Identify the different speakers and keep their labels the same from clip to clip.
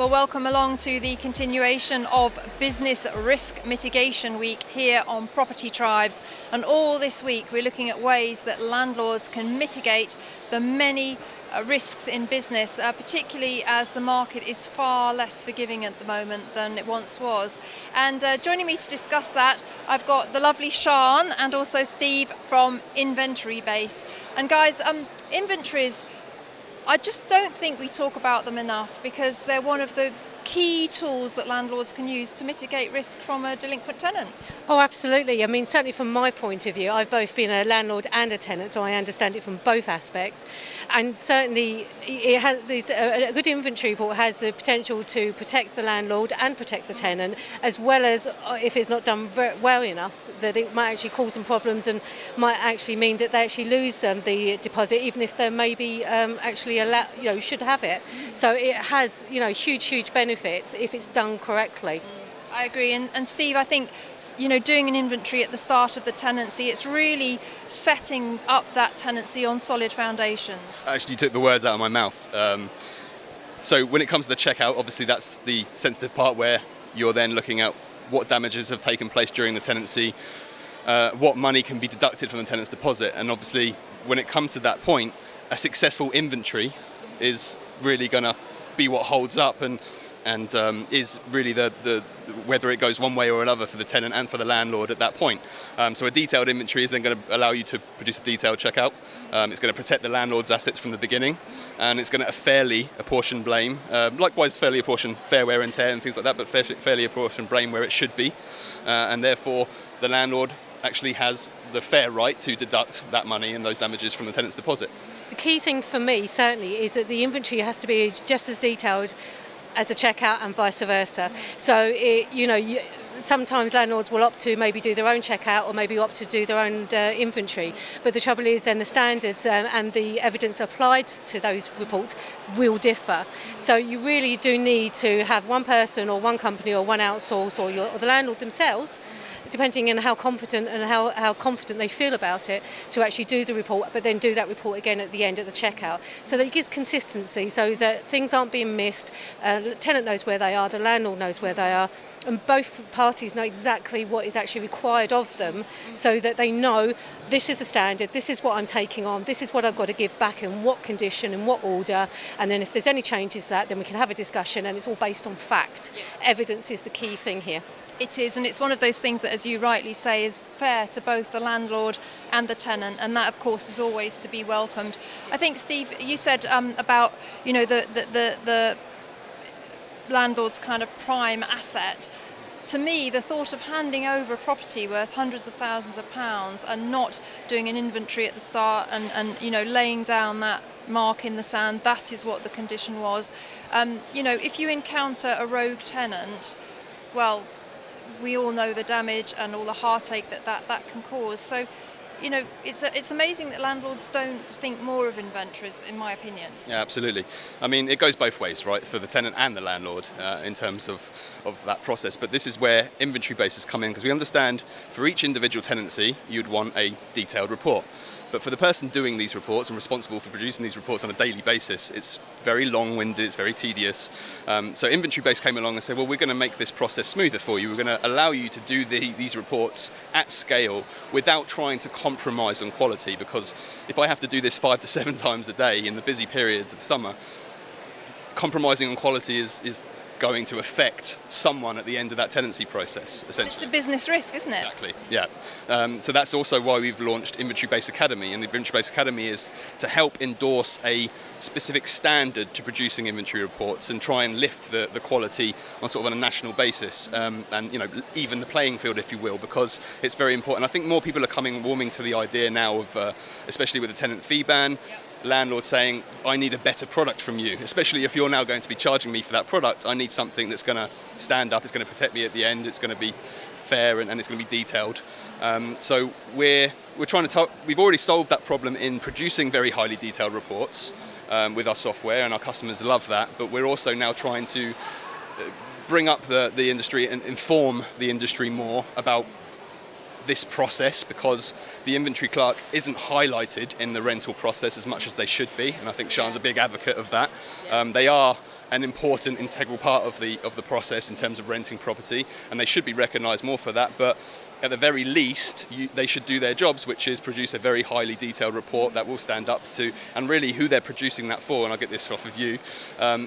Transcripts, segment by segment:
Speaker 1: Well, welcome along to the continuation of Business Risk Mitigation Week here on Property Tribes. And all this week we're looking at ways that landlords can mitigate the many risks in business, particularly as the market is far less forgiving at the moment than it once was. And joining me to discuss that, I've got the lovely Sian and also Steve from Inventory Base. And guys, inventories, I just don't think we talk about them enough because they're one of the key tools that landlords can use to mitigate risk from a delinquent tenant.
Speaker 2: Oh, absolutely. I mean, certainly from my point of view, I've both been a landlord and a tenant, so I understand it from both aspects. And certainly, it has a good inventory report has the potential to protect the landlord and protect the tenant, as well as if it's not done very well enough, that it might actually cause some problems and might actually mean that they actually lose the deposit, even if they maybe actually should have it. So it has huge benefits if it's done correctly.
Speaker 1: I agree, and Steve, I think doing an inventory at the start of the tenancy, it's really setting up that tenancy on solid foundations.
Speaker 3: Actually, you took the words out of my mouth. So when it comes to the checkout, obviously that's the sensitive part where you're then looking at what damages have taken place during the tenancy, what money can be deducted from the tenant's deposit, and obviously when it comes to that point, a successful inventory is really going to be what holds up and is really the whether it goes one way or another for the tenant and for the landlord at that point. So a detailed inventory is then going to allow you to produce a detailed checkout. It's going to protect the landlord's assets from the beginning, and it's going to fairly apportion blame. Likewise, fairly apportion fair wear and tear and things like that, but fairly apportion blame where it should be, and therefore the landlord actually has the fair right to deduct that money and those damages from the tenant's deposit.
Speaker 2: The key thing for me certainly is that the inventory has to be just as detailed as the checkout and vice versa. So sometimes landlords will opt to maybe do their own checkout or maybe opt to do their own inventory. But the trouble is then the standards and the evidence applied to those reports will differ. So you really do need to have one person or one company or one outsource or the landlord themselves, depending on how competent and how confident they feel about it, to actually do the report, but then do that report again at the end of the checkout. So that it gives consistency so that things aren't being missed. The tenant knows where they are, the landlord knows where they are, and both parties know exactly what is actually required of them so that they know this is the standard, this is what I'm taking on, this is what I've got to give back in what condition, in what order, and then if there's any changes to that, then we can have a discussion, and it's all based on fact.
Speaker 1: Yes.
Speaker 2: Evidence is the key thing here.
Speaker 1: It is, and it's one of those things that, as you rightly say, is fair to both the landlord and the tenant, and that, of course, is always to be welcomed. I think, Steve, you said about the landlord's kind of prime asset. To me, the thought of handing over a property worth hundreds of thousands of pounds and not doing an inventory at the start and laying down that mark in the sand, that is what the condition was. If you encounter a rogue tenant, well, we all know the damage and all the heartache that can cause. So, it's amazing that landlords don't think more of inventories, in my opinion.
Speaker 3: Yeah, absolutely. I mean, it goes both ways, right, for the tenant and the landlord in terms of that process. But this is where inventory bases come in, because we understand for each individual tenancy, you'd want a detailed report. But for the person doing these reports and responsible for producing these reports on a daily basis, it's very long-winded, it's very tedious. So Inventory Base came along and said, well, we're going to make this process smoother for you. We're going to allow you to do these reports at scale without trying to compromise on quality, because if I have to do this 5 to 7 times a day in the busy periods of the summer, compromising on quality is going to affect someone at the end of that tenancy process, essentially.
Speaker 1: It's a business risk, isn't it?
Speaker 3: Exactly, yeah. So that's also why we've launched Inventory Base Academy, and the Inventory Base Academy is to help endorse a specific standard to producing inventory reports and try and lift the quality on sort of on a national basis, and even the playing field, if you will, because it's very important. I think more people are warming to the idea now of, especially with the tenant fee ban, landlord saying, I need a better product from you, especially if you're now going to be charging me for that product. I need something that's going to stand up, it's going to protect me at the end, it's going to be fair, and it's going to be detailed. So we're trying to we've already solved that problem in producing very highly detailed reports with our software, and our customers love that, but we're also now trying to bring up the industry and inform the industry more about this process, because the inventory clerk isn't highlighted in the rental process as much as they should be, and I think Sian's a big advocate of that. They are an important integral part of the process in terms of renting property, and they should be recognised more for that. But at the very least, they should do their jobs, which is produce a very highly detailed report that will stand up to, and really who they're producing that for, and I'll get this off of you,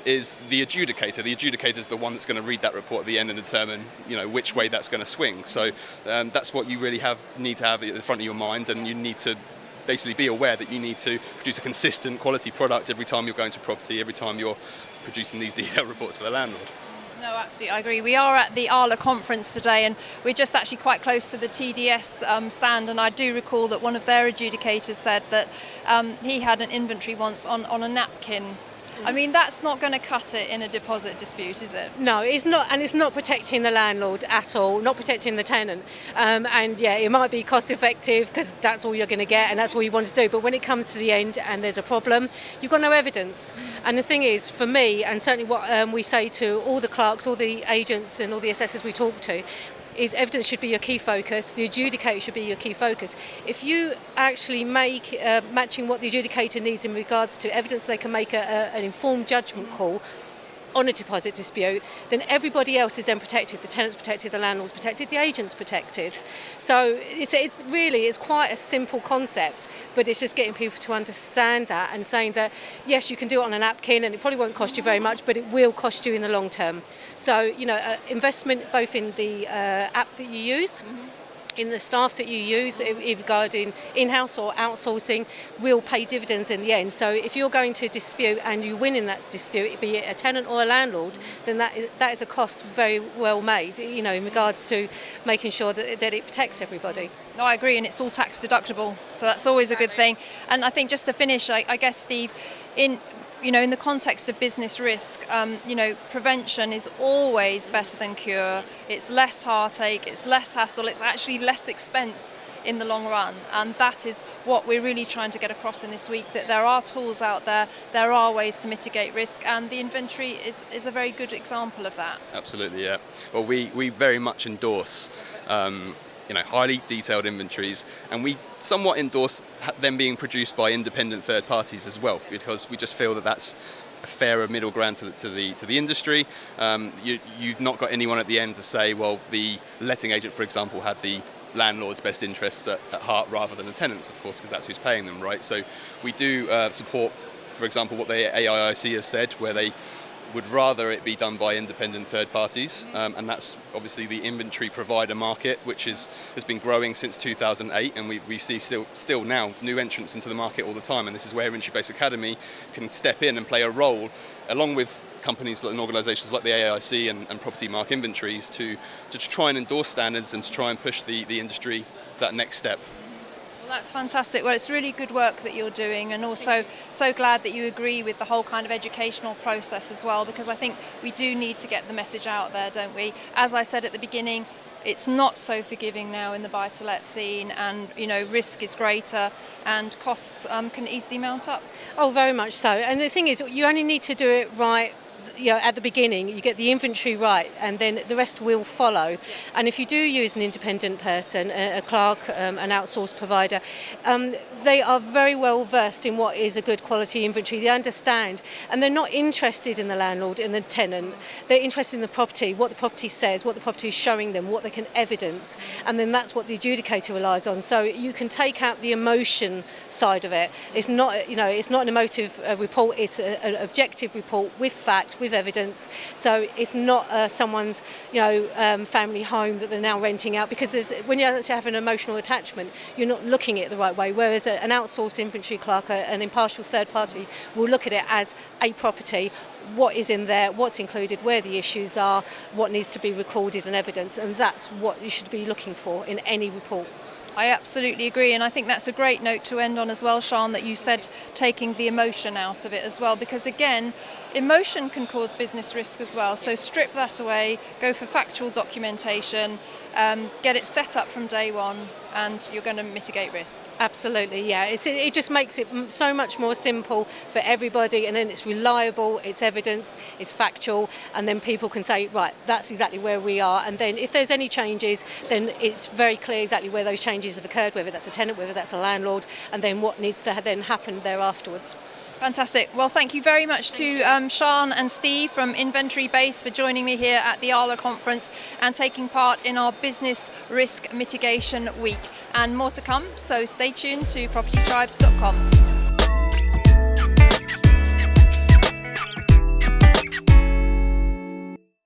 Speaker 3: is the adjudicator. The adjudicator is the one that's going to read that report at the end and determine, which way that's going to swing. So that's what you really need to have at the front of your mind, and you need to basically be aware that you need to produce a consistent quality product every time you're going to property, every time you're producing these detailed reports for the landlord.
Speaker 1: No, absolutely, I agree. We are at the ALA conference today, and we're just actually quite close to the TDS stand, and I do recall that one of their adjudicators said that he had an inventory once on a napkin. I mean, that's not going to cut it in a deposit dispute, is it?
Speaker 2: No, it's not, and it's not protecting the landlord at all, not protecting the tenant. And yeah, it might be cost effective because that's all you're going to get and that's all you want to do. But when it comes to the end and there's a problem, you've got no evidence. And the thing is, for me, and certainly what we say to all the clerks, all the agents and all the assessors we talk to, is evidence should be your key focus, the adjudicator should be your key focus. If you actually make matching what the adjudicator needs in regards to evidence, they can make an informed judgment call on a deposit dispute, then everybody else is then protected. The tenant's protected, the landlord's protected, the agent's protected. So it's quite a simple concept, but it's just getting people to understand that and saying that, yes, you can do it on a napkin and it probably won't cost you very much, but it will cost you in the long term. So, investment both in the app that you use, in the staff that you use, regarding in-house or outsourcing, will pay dividends in the end. So if you're going to dispute and you win in that dispute, be it a tenant or a landlord, then that is a cost very well made, in regards to making sure that it protects everybody.
Speaker 1: No, I agree, and it's all tax deductible, so that's always a good thing. And I think just to finish, I guess, Steve, in the context of business risk, prevention is always better than cure. It's less heartache, it's less hassle, it's actually less expense in the long run. And that is what we're really trying to get across in this week, that there are tools out there, there are ways to mitigate risk, and the inventory is a very good example of that.
Speaker 3: Absolutely, yeah. Well, we very much endorse highly detailed inventories, and we somewhat endorse them being produced by independent third parties as well, because we just feel that that's a fairer middle ground to the industry. You've not got anyone at the end to say, well, the letting agent, for example, had the landlord's best interests at heart rather than the tenants, of course, because that's who's paying them, right? So we do support, for example, what the AIIC has said, where they would rather it be done by independent third parties, and that's obviously the inventory provider market, which has been growing since 2008, and we see still now new entrants into the market all the time, and this is where Inventory Based Academy can step in and play a role, along with companies and organisations like the AIC and Property Mark Inventories, to try and endorse standards and to try and push the industry that next step.
Speaker 1: That's fantastic. Well, it's really good work that you're doing, and also so glad that you agree with the whole kind of educational process as well, because I think we do need to get the message out there, don't we? As I said at the beginning, it's not so forgiving now in the buy-to-let scene, and risk is greater and costs can easily mount up.
Speaker 2: Oh, very much so. And the thing is, you only need to do it right at the beginning. You get the inventory right, and then the rest will follow.
Speaker 1: Yes.
Speaker 2: And if you do use an independent person, a clerk, an outsourced provider, they are very well versed in what is a good quality inventory. They understand, and they're not interested in the landlord and the tenant. They're interested in the property, what the property says, what the property is showing them, what they can evidence, and then that's what the adjudicator relies on. So you can take out the emotion side of it. It's not, it's not an emotive report. It's an objective report with fact, with evidence. So it's not someone's, family home that they're now renting out, because when you actually have an emotional attachment, you're not looking at it the right way. Whereas an outsourced inventory clerk, an impartial third party, will look at it as a property. What is in there, what's included, where the issues are, what needs to be recorded and evidence, and that's what you should be looking for in any report.
Speaker 1: I absolutely agree, and I think that's a great note to end on as well, Sian, that you said taking the emotion out of it as well, because again, emotion can cause business risk as well. So strip that away, go for factual documentation, get it set up from day one, and you're going to mitigate risk.
Speaker 2: Absolutely, yeah. It just makes it so much more simple for everybody, and then it's reliable, it's evidenced, it's factual, and then people can say, right, that's exactly where we are. And then if there's any changes, then it's very clear exactly where those changes have occurred, whether that's a tenant, whether that's a landlord, and then what needs to then happen there afterwards.
Speaker 1: Fantastic. Well, thank you very much to Sian and Steve from Inventory Base for joining me here at the ALA conference and taking part in our Business Risk Mitigation Week. And more to come, so stay tuned to propertytribes.com.